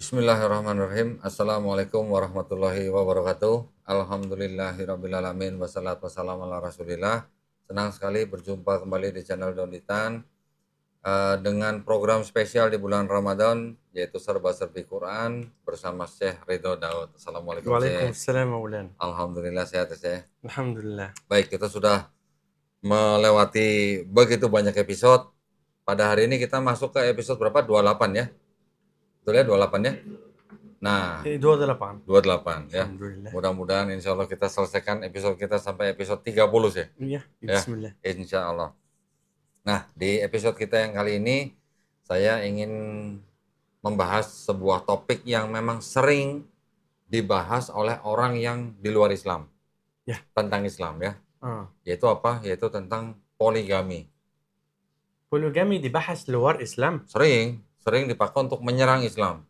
Bismillahirrahmanirrahim. Assalamualaikum warahmatullahi wabarakatuh. Alhamdulillahirrabbilalamin. Wassalatu wassalamu ala rasulillah. Senang sekali berjumpa kembali di channel Donitan dengan program spesial di bulan Ramadan, yaitu Serba Serbi Quran bersama Syekh Ridho Daud. Assalamualaikum Syekh. Waalaikumsalam Maulana. Alhamdulillah sehat ya Syekh. Alhamdulillah. Baik, kita sudah melewati begitu banyak episode. Pada hari ini kita masuk ke episode berapa? 28 ya? Betul ya 28 ya? Nah, 28. 28 ya. Alhamdulillah. Mudah-mudahan insya Allah kita selesaikan episode kita sampai episode 30 sih. Iya, Ya, bismillah. insya Allah. Nah, di episode kita yang kali ini saya ingin membahas sebuah topik yang memang sering dibahas oleh orang yang di luar Islam. Ya. Tentang Islam ya. Ah. Yaitu apa? Yaitu tentang poligami. Poligami dibahas luar Islam. Sering dipakai untuk menyerang Islam.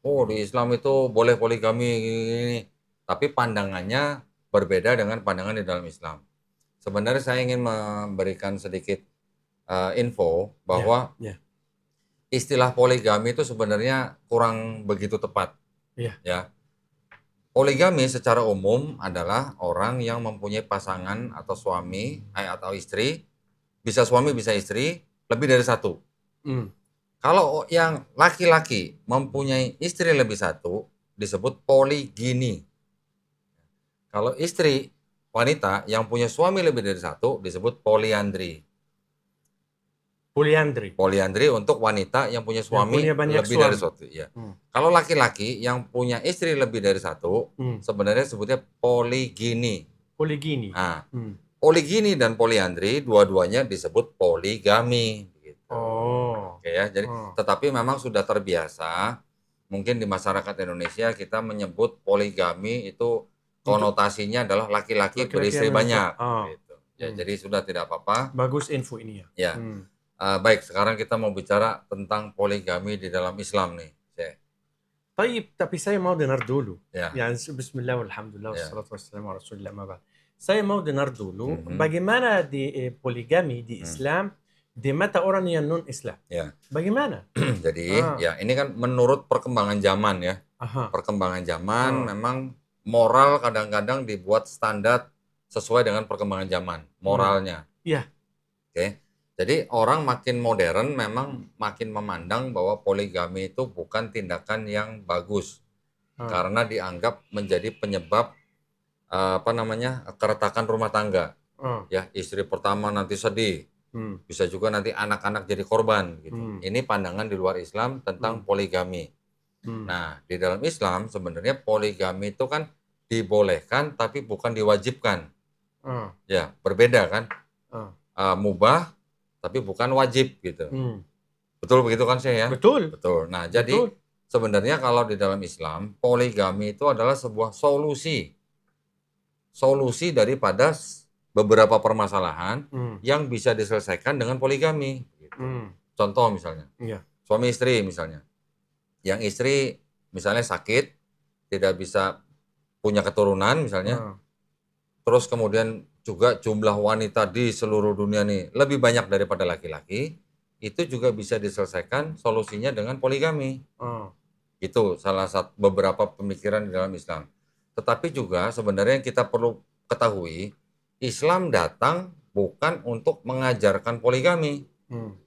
Oh, di Islam itu boleh poligami gini. Tapi pandangannya berbeda dengan pandangan di dalam Islam. Sebenarnya saya ingin memberikan sedikit info bahwa istilah poligami itu sebenarnya kurang begitu tepat. Ya. Poligami secara umum adalah orang yang mempunyai pasangan atau suami atau istri, bisa suami bisa istri, lebih dari satu. Kalau yang laki-laki mempunyai istri lebih satu, disebut poligini. Kalau istri wanita yang punya suami lebih dari satu, disebut poliandri. Poliandri untuk wanita yang punya suami lebih dari satu. Ya. Kalau laki-laki yang punya istri lebih dari satu, sebenarnya sebutnya poligini. Nah, poligini dan poliandri dua-duanya disebut poligami. Oke ya, jadi tetapi memang sudah terbiasa mungkin di masyarakat Indonesia kita menyebut poligami itu konotasinya adalah laki-laki beristri banyak gitu. Ya, jadi sudah tidak apa-apa. Bagus info ini ya. Ya. Baik, sekarang kita mau bicara tentang poligami di dalam Islam nih, Syekh. Tapi saya mau dengar dulu. Ya. Bismillah walhamdulillah wassalatu wassalamu ala rasulillah ma ba'd. Saya mau dengar dulu bagaimana di poligami di Islam di mata orang yang non-Islam. Ya. Bagaimana? Jadi, ya ini kan menurut perkembangan zaman ya. Perkembangan zaman memang moral kadang-kadang dibuat standar sesuai dengan perkembangan zaman, moralnya. Iya. Oke. Jadi orang makin modern memang makin memandang bahwa poligami itu bukan tindakan yang bagus. Karena dianggap menjadi penyebab keretakan rumah tangga. Ya, istri pertama nanti sedih. Bisa juga nanti anak-anak jadi korban gitu. Ini pandangan di luar Islam tentang poligami. Nah, di dalam Islam sebenarnya poligami itu kan dibolehkan tapi bukan diwajibkan. Ya, berbeda kan? Mubah tapi bukan wajib gitu. Betul begitu kan Syekh ya? Betul. Nah, jadi sebenarnya kalau di dalam Islam poligami itu adalah sebuah solusi daripada beberapa permasalahan yang bisa diselesaikan dengan poligami. Gitu. Contoh misalnya, suami istri misalnya, yang istri misalnya sakit, tidak bisa punya keturunan misalnya, terus kemudian juga jumlah wanita di seluruh dunia nih lebih banyak daripada laki-laki, itu juga bisa diselesaikan solusinya dengan poligami. Itu salah satu beberapa pemikiran di dalam Islam. Tetapi juga sebenarnya yang kita perlu ketahui, Islam datang bukan untuk mengajarkan poligami,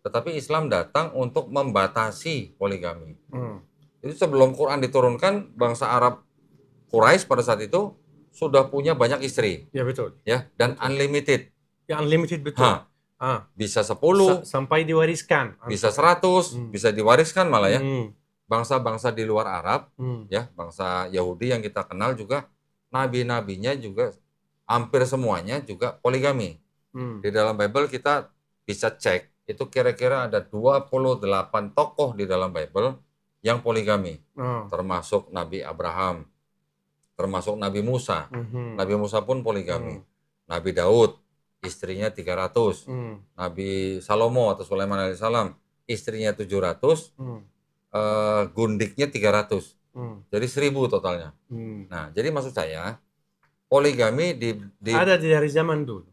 tetapi Islam datang untuk membatasi poligami. Itu sebelum Quran diturunkan, bangsa Arab Quraisy pada saat itu sudah punya banyak istri. Ya betul. Ya, dan unlimited. Ya unlimited betul. Bisa 10, sampai diwariskan. Bisa 100, bisa diwariskan malah ya. Bangsa-bangsa di luar Arab, ya, bangsa Yahudi yang kita kenal juga nabi-nabinya juga hampir semuanya juga poligami. Di dalam Bible kita bisa cek, itu kira-kira ada 28 tokoh di dalam Bible yang poligami. Termasuk Nabi Abraham, termasuk Nabi Musa. Nabi Musa pun poligami. Nabi Daud, istrinya 300. Nabi Salomo atau Sulaiman alaihissalam, istrinya 700. Gundiknya 300. Jadi 1000 totalnya. Nah, jadi maksud saya, poligami ada dari zaman dulu.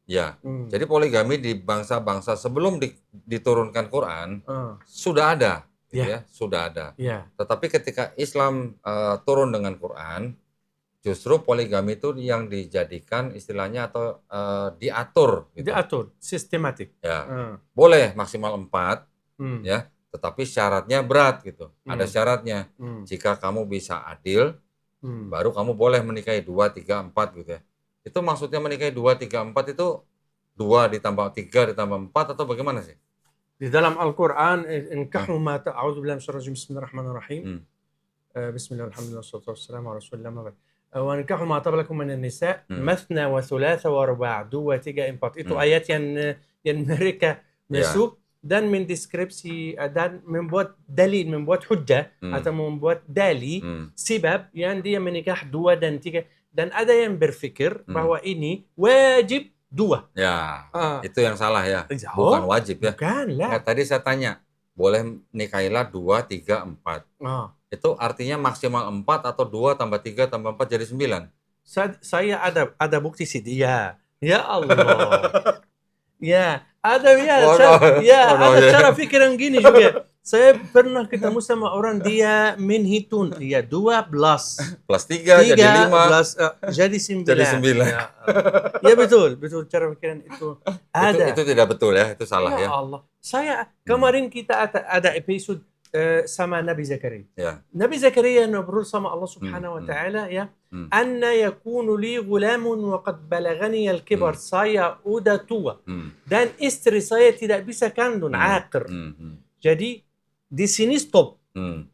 Ya, jadi poligami di bangsa-bangsa sebelum diturunkan Quran sudah ada. gitu ya, sudah ada. Tetapi ketika Islam turun dengan Quran, justru poligami itu yang dijadikan istilahnya atau diatur. Gitu. Diatur, sistematik. Ya, boleh maksimal 4, ya, tetapi syaratnya berat gitu. Ada syaratnya. Jika kamu bisa adil, baru kamu boleh menikahi 2, 3, 4 gitu ya. Itu maksudnya menikahi 2, 3, 4 itu 2 ditambah 3 ditambah 4 atau bagaimana sih? Di dalam Al-Quran, inkahu ma ta'awudhu billahi minasyaitonir rajim, bismillahirrahmanirrahim. Bismillah, alhamdulillah, wassalatu wassalamu ala rasulillah, ma ba'd. Wa inkahu ma taba lakum minan nisa, mathna wa thulatha wa ruba', 2, 3, 4. Itu ayat yang mereka masuk dan mendeskripsi dan membuat dalil, membuat hujjah atau membuat dalil sebab yang dia menikah 2 dan 3. Dan ada yang berpikir bahwa ini wajib 2. Ya, itu yang salah ya. Bukan wajib ya. Bukan lah. Tadi saya tanya, boleh nikahilah 2, 3, 4. Itu artinya maksimal 4 atau 2 tambah 3 tambah 4 jadi 9. Saya ada bukti sih. Ya Allah. Ya, ada ada cara pikir yang gini juga. Saya pernah ketemu sama orang dia menhitung, 12 plus 3 jadi 5 jadi 9. Jadi 9. Ya betul cara pikiran itu ada. Itu tidak betul ya, itu salah ya. Ya Allah. Saya kemarin kita ada episode sama Nabi Zakaria. Nabi Zakaria ngobrol sama Allah Subhanahu wa taala ya. Anna yakunu li ghulamun wa qad balagani al-kibar. Saya udah tua dan istri saya tidak bisa kandung, aqir. Jadi di sini stop.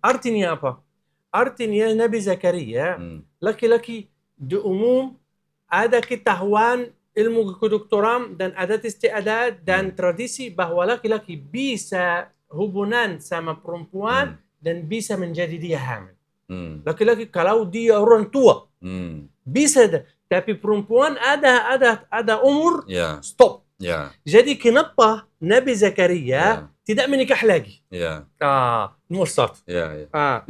Artinya apa? Artinya Nabi Zakaria laki-laki di umum ada ketahuan ilmu kedokteran dan adat istiadat dan tradisi bahwa laki-laki bisa hubungan sama perempuan dan bisa menjadi dia hamil. Laki-laki kalau dia orang tua bisa, tapi perempuan ada umur stop. Jadi kenapa Nabi Zakaria tidak menikah lagi? Nomor 1.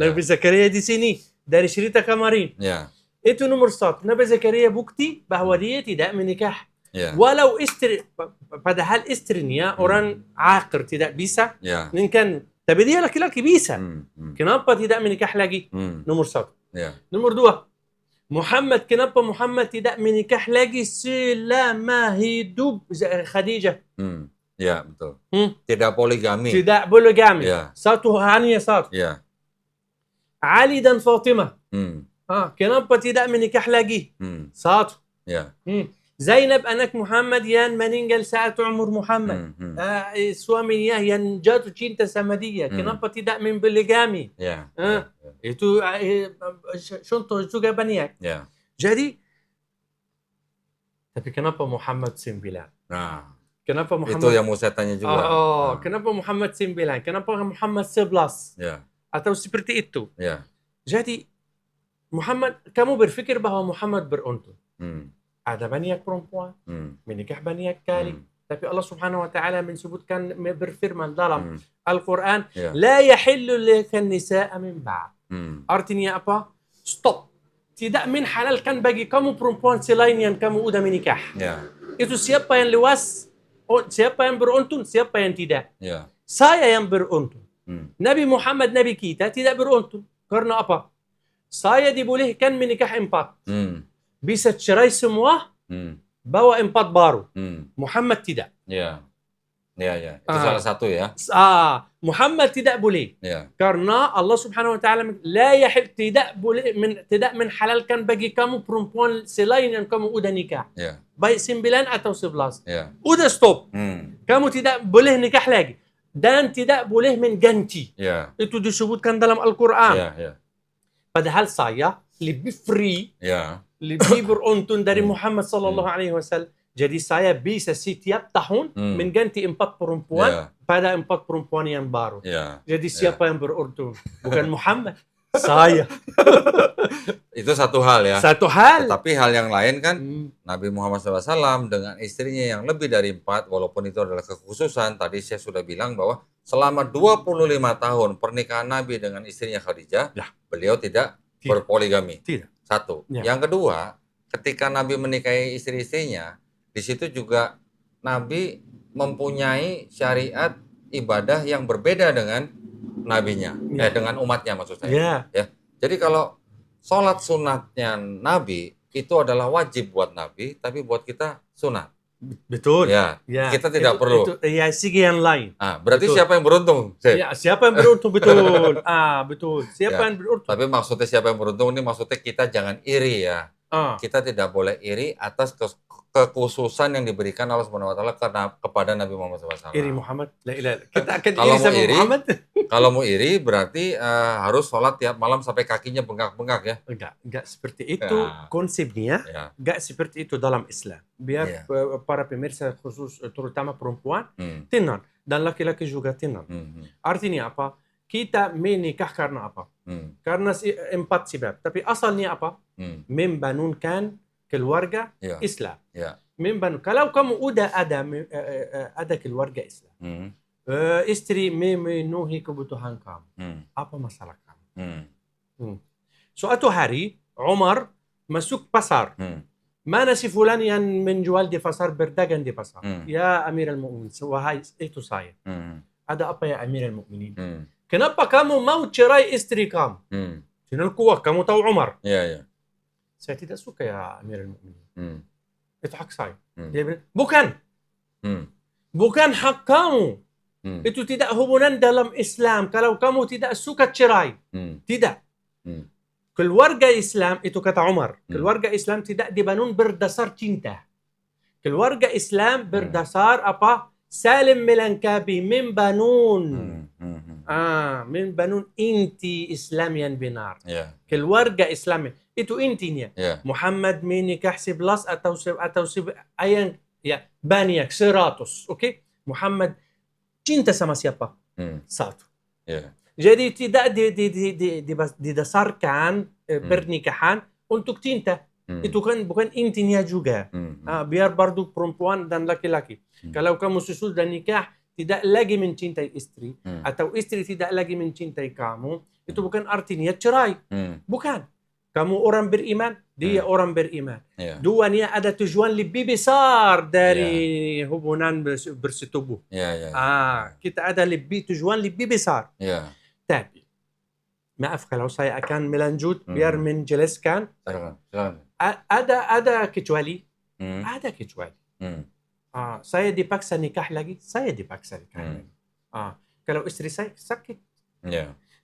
Nabi Zakaria di sini dari cerita kemarin. Itu nomor 1. Nabi Zakaria bukti bahwa dia tidak menikah. Walau istri, padahal istrinya orang aqir tidak bisa menikah. Tapi dia laki-laki bisa. Kenapa tidak menikah lagi? Nomor 1. Nomor 2. Muhammad, kenapa Muhammad tidak menikah lagi selama hidup Khadijah? Ya, betul. Tidak poligami. Tidak poligami. Satu hanya satu. Ali dan Fatimah. Kenapa tidak menikah lagi? Satu. Zainab anak Muhammad yang meninggal saat umur Muhammad. Suaminya yang jatuh cinta sama dia. Kenapa tidak mempoligami? Itu contoh juga banyak. Jadi, tapi kenapa Muhammad 9? Kenapa Muhammad? Itu yang mau saya tanya juga. Kenapa Muhammad 9? Kenapa Muhammad 11? Atau seperti itu. Jadi, Muhammad, kamu berpikir bahwa Muhammad beruntung. Ada banyak perempuan, menikah banyak kali. Tapi Allah Subhanahu wa taala menyebutkan, berfirman dalam Al-Quran, la yahillu lakan nisaa min ba'd. Artinya apa? Stop. Tidak menhalalkan bagi kamu perempuan selain yang kamu udah menikah. Itu siapa yang luas, siapa yang beruntung, siapa yang tidak. Saya yang beruntung. Nabi Muhammad, Nabi kita tidak beruntung. Karena apa? Saya dibolehkan menikah 4. Bisa cerai semua, bawa 4 baru. Muhammad tidak. Itu salah satu ya. Muhammad tidak boleh. Karena Allah Subhanahu wa taala tidak menhalalkan bagi kamu perempuan selain yang kamu udah nikah. Baik 9 atau 11. Udah stop. Kamu tidak boleh nikah lagi dan tidak boleh mengganti. Itu disebutkan dalam Al-Quran. Padahal saya lebih free, lebih beruntung dari Muhammad sallallahu alaihi wasallam. Jadi saya bisa setiap tahun mengganti 4 perempuan pada 4 perempuan yang baru. Jadi siapa yang beruntung? Bukan Muhammad, saya. Itu satu hal ya. Satu hal. Tapi hal yang lain kan Nabi Muhammad SAW dengan istrinya yang lebih dari 4, walaupun itu adalah kekhususan. Tadi saya sudah bilang bahwa selama 25 tahun pernikahan Nabi dengan istrinya Khadijah, beliau tidak berpoligami. Satu. Yang kedua, ketika Nabi menikahi istri-istrinya, di situ juga Nabi mempunyai syariat ibadah yang berbeda dengan nabinya, dengan umatnya maksud saya. Ya. Jadi kalau sholat sunatnya Nabi itu adalah wajib buat Nabi, tapi buat kita sunat. Betul. Ya, kita tidak perlu. Itu ya segi yang lain. Berarti betul. Siapa yang beruntung? Ya, siapa yang beruntung betul. Betul. Siapa yang beruntung? Tapi maksudnya siapa yang beruntung ini maksudnya kita jangan iri ya. Kita tidak boleh iri atas kekhususan yang diberikan Allah Subhanahu wa taala kepada Nabi Muhammad SAW. Iri Muhammad, la ilaha. Kita akan iri sama Muhammad. Kalau mau iri berarti harus sholat tiap malam sampai kakinya bengkak-bengkak ya. Enggak seperti itu konsepnya. Enggak seperti itu dalam Islam. Biar para pemirsa khusus terutama perempuan tenang dan laki-laki juga tenang. Artinya apa? Kita menikah karena apa? Karena 4 sebab. Tapi asalnya apa? Membangunkan keluarga Islam. Kalau kamu udah ada keluarga Islam, istri memenuhi kebutuhan kamu, apa masalah kamu? Suatu hari Umar masuk pasar. Mana si fulan yang menjual di pasar, berdagang di pasar? Ya Amirul Mukminin, wahai itu saya. Ada apa ya Amirul Mukminin? Kenapa kamu mau cerai istri kamu? Final kuat, kamu tahu Umar. Saya tidak suka ya Amirul Mukminin. Itu hak saya. Dia bilang, bukan hak kamu. Itu tidak hubungan dalam Islam. Kalau kamu tidak suka cerai. Tidak. Keluarga Islam, itu kata Umar. Keluarga Islam tidak dibangun berdasar cinta. Keluarga Islam berdasar apa? Salim melengkapi, membangun. Membangun inti Islam yang benar. Keluarga Islam itu intinya. Muhammad menikah 11 atau ayang banyak 100. Oke? Muhammad cinta sama siapa? Satu. Jadi tidak didasarkan pernikahan untuk cinta. Itu kan bukan intinya juga. Biar bardu perempuan dan laki-laki. Kalau kamu sudah nikah tidak lagi mencintai istri atau istri tidak lagi mencintai kamu, itu bukan artinya cerai. Bukan. Kamu orang beriman, dia orang beriman. Duanya ada tujuan lebih besar dari hubungan bersetubuh. Kita ada tujuan lebih besar. Tapi, maaf kalau saya akan melanjut biar menjelaskan. Ada kecuali. Ada kecuali. Saya dipaksa nikah lagi, saya dipaksa nikah lagi. Kalau istri saya sakit.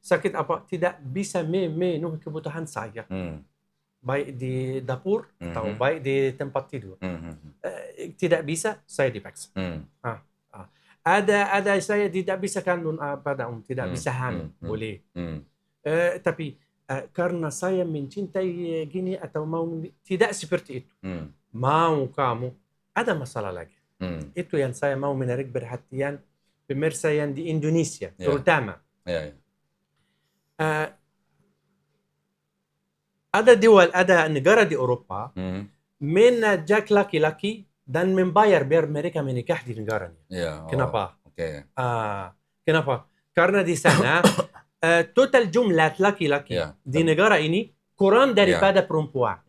Sakit apa? Tidak bisa memenuhi kebutuhan saya. Baik di dapur atau baik di tempat tidur. Tidak bisa, saya dipaksa. Ada saya tidak bisa kandung pada tidak bisa hamil. Boleh. Tapi karena saya mencintai gini atau mau tidak seperti itu. Mau kamu ada masalah lagi. Itu yang saya mau menarik perhatian pemirsa yang di Indonesia terutama. Ada negara di Eropa menajak laki-laki dan membayar biar mereka menikah di negaranya. Kenapa? Kenapa? Karena di sana total jumlah laki-laki di negara ini kurang daripada perempuan.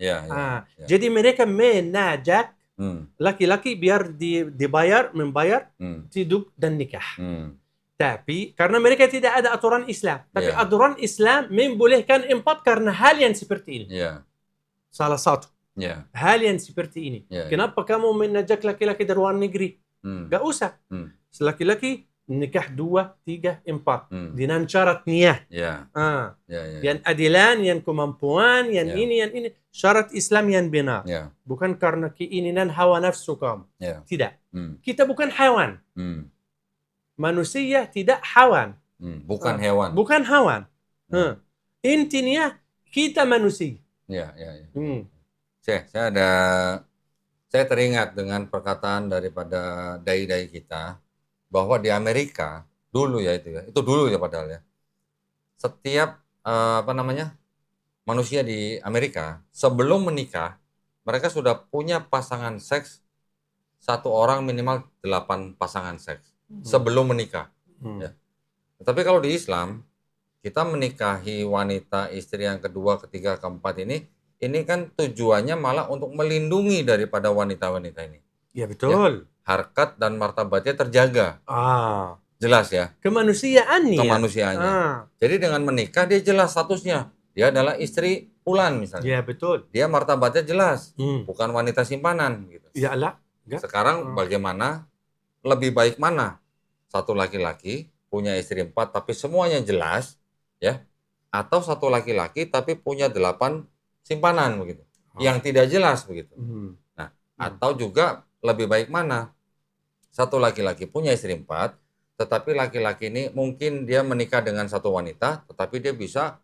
Jadi mereka menajak laki-laki biar membayar hidup dan nikah. Tapi karena mereka tidak ada aturan Islam, tapi aturan Islam membolehkan 4 karena hal yang seperti ini. Salah satu hal yang seperti ini. Kenapa kamu menajak laki-laki dari luar negeri? Gak usah. Laki-laki nikah 2, 3, 4 dengan syarat niat. Yang adilan, yang kemampuan, yang ini, yang ini. Syarat Islam yang benar. Bukan karena keinginan hawa nafsu kamu. Tidak. Kita bukan hewan. Manusia tidak hewan. Bukan hewan. Bukan hewan. Intinya kita manusia. Saya teringat dengan perkataan daripada dai-dai kita bahwa di Amerika dulu itu dulu ya padahal ya. Setiap manusia di Amerika sebelum menikah mereka sudah punya pasangan seks, satu orang minimal 8 pasangan seks sebelum menikah. Tapi kalau di Islam kita menikahi wanita istri yang kedua, ketiga, keempat ini kan tujuannya malah untuk melindungi daripada wanita-wanita ini. Ya betul. Harkat dan martabatnya terjaga. Jelas ya. Kemanusiaannya. Kemanusiaannya. Jadi dengan menikah dia jelas statusnya. Dia adalah istri Fulan misalnya. Ya betul. Dia martabatnya jelas, bukan wanita simpanan gitu. Ya lah. Sekarang bagaimana, lebih baik mana? Satu laki-laki punya istri 4 tapi semuanya jelas, ya, atau satu laki-laki tapi punya 8 simpanan begitu, yang tidak jelas begitu. Nah, atau juga lebih baik mana? Satu laki-laki punya istri 4, tetapi laki-laki ini mungkin dia menikah dengan satu wanita, tetapi dia bisa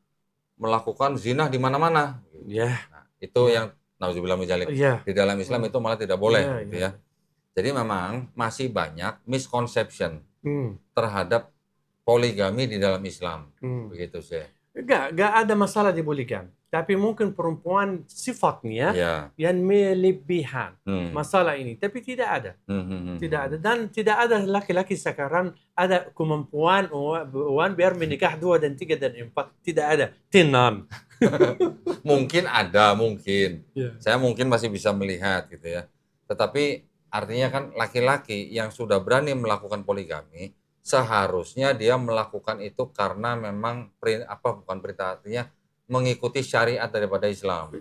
melakukan zina di mana-mana. Ya. Nah, itu yang nauzubillah min dzalik. Di dalam Islam itu malah tidak boleh, gitu ya. Jadi memang masih banyak misconception terhadap poligami di dalam Islam, begitu sih. Enggak ada masalah di poligami. Tapi mungkin perempuan sifatnya yang melebihan masalah ini. Tapi tidak ada. Tidak ada. Dan tidak ada laki-laki sekarang ada kemampuan biar menikah 2 dan 3 dan 4. Tidak ada. Tenan. Mungkin ada, mungkin. Saya mungkin masih bisa melihat gitu ya. Tetapi artinya kan laki-laki yang sudah berani melakukan poligami, seharusnya dia melakukan itu karena memang bukan perintah, artinya mengikuti syariat daripada Islam.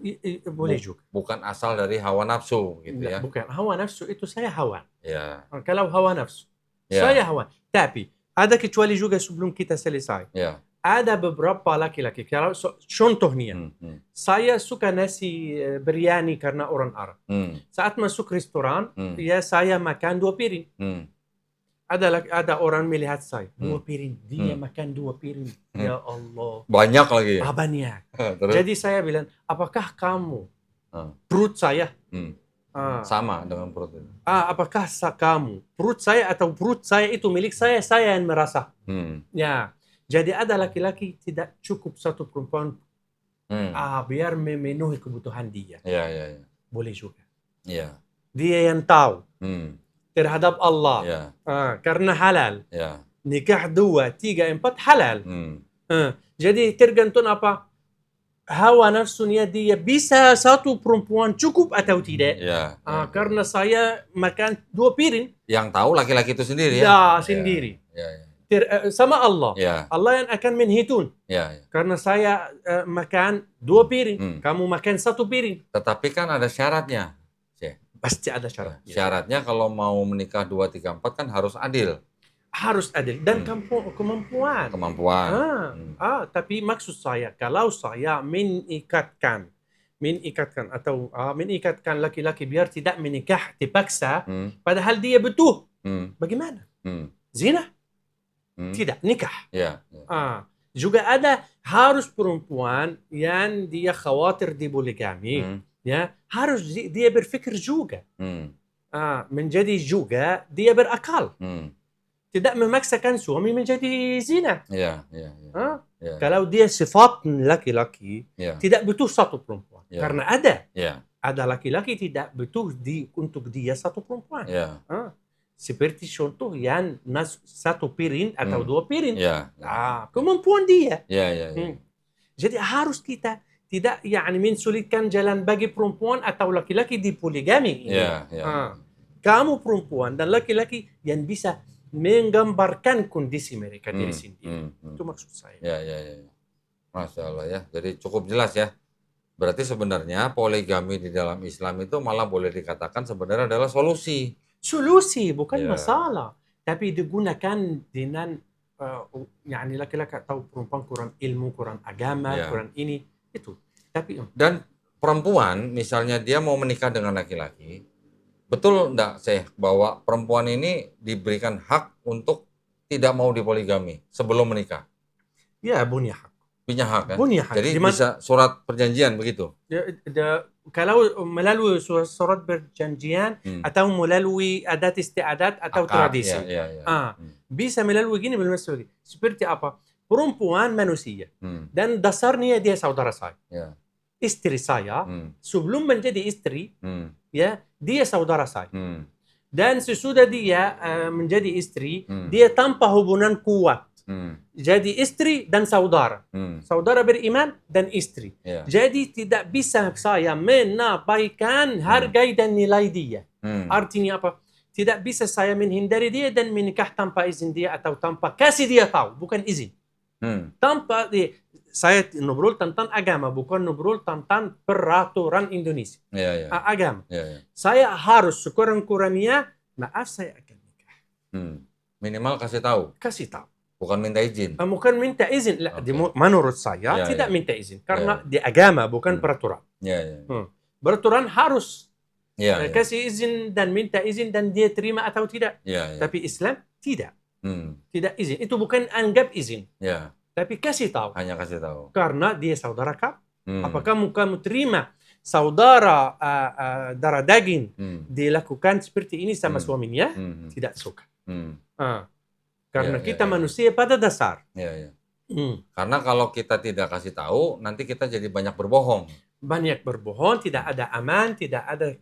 Boleh juga. Bukan asal dari hawa nafsu gitu ya. Bukan. Hawa nafsu itu saya hawa. Ya. Kalau hawa nafsu. Saya hawa. Tapi ada kecuali juga sebelum kita selesai. Ya. Ada beberapa laki-laki. Kalau contohnya, saya suka nasi biryani karena orang Arab. Saat masuk restoran, ya saya makan 2 piring. Ada orang melihat saya 2 piring, dia makan 2 piring. Ya Allah. Banyak lagi. Banyak. Jadi saya bilang, apakah kamu perut saya sama dengan perut itu? Apakah kamu perut saya atau perut saya itu milik saya yang merasa? Ya. Jadi ada laki-laki tidak cukup satu perempuan biar memenuhi kebutuhan dia. Ya. Boleh juga. Ya. Dia yang tahu. Terhadap Allah. Karena halal. Nikah 2, 3, 4 halal. Jadi tergantung apa hawa nafsunya dia, bisa satu perempuan cukup atau tidak. Karena saya makan 2 piring. Yang tahu laki-laki itu sendiri ya? Ya, sendiri. Sama Allah. Allah yang akan menghitung. Karena saya makan 2 piring, kamu makan 1 piring. Tetapi kan ada syaratnya. Pasti ada syarat. Syaratnya kalau mau menikah 2, 3, 4 kan harus adil. Harus adil dan kemampuan. Tapi maksud saya, kalau saya mengikatkan laki-laki biar tidak menikah dipaksa, padahal dia butuh, bagaimana? Zina? Tidak, nikah. Juga ada harus perempuan yang dia khawatir di poligami. Ya, harus dia berpikir juga. Menjadi juga dia berakal. Tidak memaksakan suami menjadi zina. Kalau dia sifat laki-laki, tidak butuh satu perempuan. Karena ada laki-laki tidak butuh untuk dia satu perempuan. Seperti contoh yang 1 piring atau 2 piring. Kemampuan dia. Jadi harus kita tidak mensulitkan jalan bagi perempuan atau laki-laki di poligami. Kamu perempuan dan laki-laki yang bisa menggambarkan kondisi mereka diri sendiri. Itu maksud saya. Masya Allah ya. Jadi cukup jelas ya. Berarti sebenarnya poligami di dalam Islam itu malah boleh dikatakan sebenarnya adalah solusi. Solusi, bukan masalah. Tapi digunakan dengan laki-laki atau perempuan kurang ilmu, kurang agama, kurang ini. Itu. Dan perempuan misalnya dia mau menikah dengan laki-laki, betul enggak Syekh bahwa perempuan ini diberikan hak untuk tidak mau dipoligami sebelum menikah? Ya, punya hak. Punya hak kan? Punya hak. Jadi bisa surat perjanjian begitu? Kalau melalui surat perjanjian atau melalui adat istiadat atau tradisi. Bisa melalui gini, seperti apa? Perempuan manusia. Dan dasarnya dia saudara saya. Istri saya, sebelum menjadi istri, dia saudara saya. Dan sesudah dia menjadi istri, dia tanpa hubungan kuat. Jadi istri dan saudara. Saudara beriman dan istri. Jadi tidak bisa saya menabaikan harga dan nilai dia. Artinya apa? tidak bisa saya menghindari dia dan menikah tanpa izin dia atau tanpa kasih dia tahu, bukan izin. Tanpa saya ngobrol tentang agama, bukan ngobrol tentang peraturan Indonesia. Agama. Saya harus sekurang-kurangnya, maaf saya akan nikah. Minimal kasih tahu. Kasih tahu. Bukan minta izin. Bukan minta izin. Menurut saya tidak minta izin karena di agama bukan peraturan. Peraturan harus kasih izin dan minta izin dan dia terima atau tidak. Tapi Islam tidak. Tidak izin. Itu bukan anggap izin. Tapi kasih tahu. Hanya kasih tahu. Karena dia saudara kamu. Apakah kamu terima saudara darah daging dilakukan seperti ini sama suaminya? Tidak suka. Karena kita manusia pada dasar. Karena kalau kita tidak kasih tahu, nanti kita jadi banyak berbohong. Banyak berbohong, tidak ada aman, tidak ada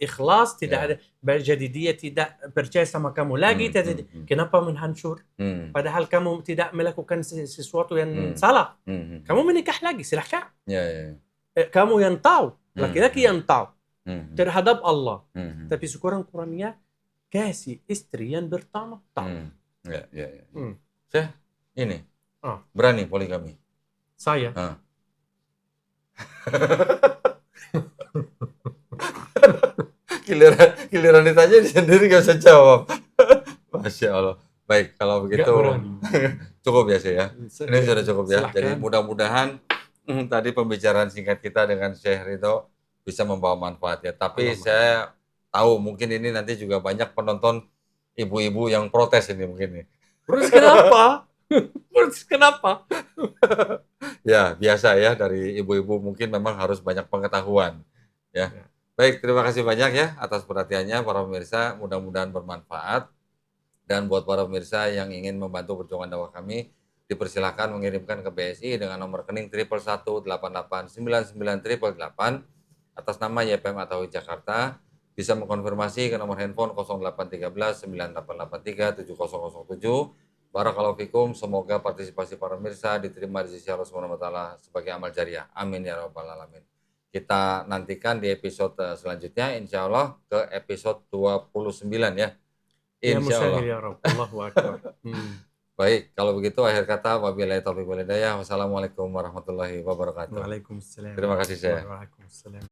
ikhlas, tidak ada. Jadi dia tidak percaya sama kamu lagi. Kenapa menghancur? Padahal kamu tidak melakukan sesuatu yang salah. Kamu menikah lagi, silahkan. Kamu yang tahu, laki-laki yang tahu terhadap Allah. Tapi sekurang-kurangnya kasih istri yang bertanggung jawab. Saya ini berani poligami. Saya. Giliran ditanya dia sendiri nggak bisa jawab. Masya Allah. Baik, kalau begitu cukup ya ya. Ini sudah cukup ya. Jadi mudah-mudahan tadi pembicaraan singkat kita dengan Syekh Ridho bisa membawa manfaat ya. Tapi saya tahu mungkin ini nanti juga banyak penonton ibu-ibu yang protes ini mungkin nih. Protes kenapa? Protes kenapa? Ya biasa ya, dari ibu-ibu mungkin memang harus banyak pengetahuan ya. Baik, terima kasih banyak ya atas perhatiannya para pemirsa, mudah-mudahan bermanfaat. Dan buat para pemirsa yang ingin membantu perjuangan dakwah kami, dipersilahkan mengirimkan ke BSI dengan nomor rekening 111889988 atas nama YPM atau Jakarta. Bisa mengkonfirmasi ke nomor handphone 0813 9883 7007. Barakallahu fikum, semoga partisipasi para pemirsa diterima di sisi Allah Subhanahu wa taala sebagai amal jariah. Amin ya rabbal alamin. Kita nantikan di episode selanjutnya insya Allah ke episode 29 ya. Insya Allah. Ya Allahu akbar. Baik, kalau begitu akhir kata wabillahi taufiq wal hidayah. Wassalamualaikum warahmatullahi wabarakatuh. Waalaikumsalam. Terima kasih saya. Waalaikumsalam.